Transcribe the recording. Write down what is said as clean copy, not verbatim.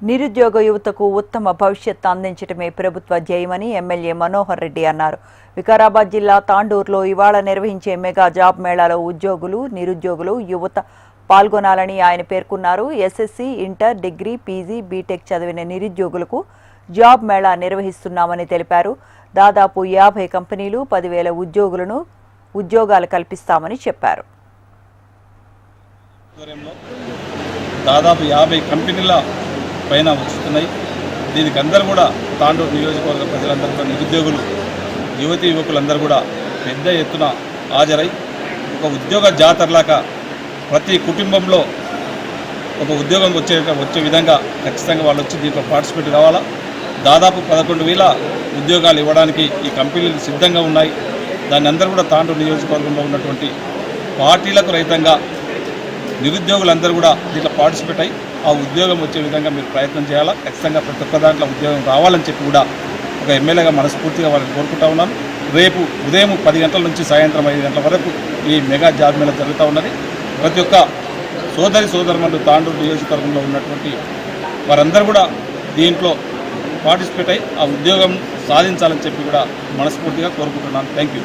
నిరుద్యోగ యువతకు ఉత్తమ భవిష్యత్తు అందించడమే ప్రభుత్వ ధ్యేయమని ఎమ్మెల్యే మనోహర్ రెడ్డి అన్నారు. వికారాబాద్ జిల్లా తాండూరులో ఇవాళ నిర్వహించే మెగా జాబ్ మేళాలో ఉద్యోగులు, నిరుద్యోగులు, యువత పాల్గొనాలని ఆయన పేర్కొన్నారు. SSC, inter, degree, PG, BTech చదివిన నిరుద్యోగులకు జాబ్ మేళా నిర్వహిస్తున్నామని తెలిపారు. దాదాపు 50 కంపెనీలు 10,000 ఉద్యోగాలు కల్పిస్తామని చెప్పారు. దాదాపు 50 కంపెనీల పైన వస్తున్నాయి. దీనికి అందరూ కూడా తాండూరు నియోజకవర్గ ప్రజలందరూ కూడా, నిరుద్యోగులు, యువతీ యువకులందరూ కూడా పెద్ద ఎత్తున హాజరై ఒక ఉద్యోగ జాతరలాగా ప్రతి కుటుంబంలో ఒక ఉద్యోగం వచ్చే విధంగా ఖచ్చితంగా వాళ్ళు వచ్చి దీంట్లో పార్టిసిపేట్ కావాలా. దాదాపు 11,000 ఉద్యోగాలు ఇవ్వడానికి ఈ కంపెనీలు సిద్ధంగా ఉన్నాయి. దాన్ని అందరూ కూడా తాండూరు నియోజకవర్గంలో ఉన్నటువంటి పార్టీలకు రహితంగా నిరుద్యోగులందరూ కూడా దీంట్లో పార్టిసిపేట్ అయ్యి ఆ ఉద్యోగం వచ్చే విధంగా మీరు ప్రయత్నం చేయాలా. ఖచ్చితంగా ప్రతి ఒక్క దాంట్లో ఉద్యోగం రావాలని చెప్పి కూడా ఒక ఎమ్మెల్యేగా మనస్ఫూర్తిగా వాళ్ళని కోరుకుంటా ఉన్నాను. రేపు ఉదయం 10 గంటల నుంచి సాయంత్రం 5 గంటల వరకు ఈ మెగా జాబ్ మేళా జరుగుతూ ఉన్నది. ప్రతి ఒక్క సోదరులు తాండూరు నియోజకవర్గంలో ఉన్నటువంటి వారందరూ కూడా దీంట్లో పార్టిసిపేట్ అయ్యి ఆ ఉద్యోగం సాధించాలని చెప్పి కూడా మనస్ఫూర్తిగా కోరుకుంటున్నాను. Thank you.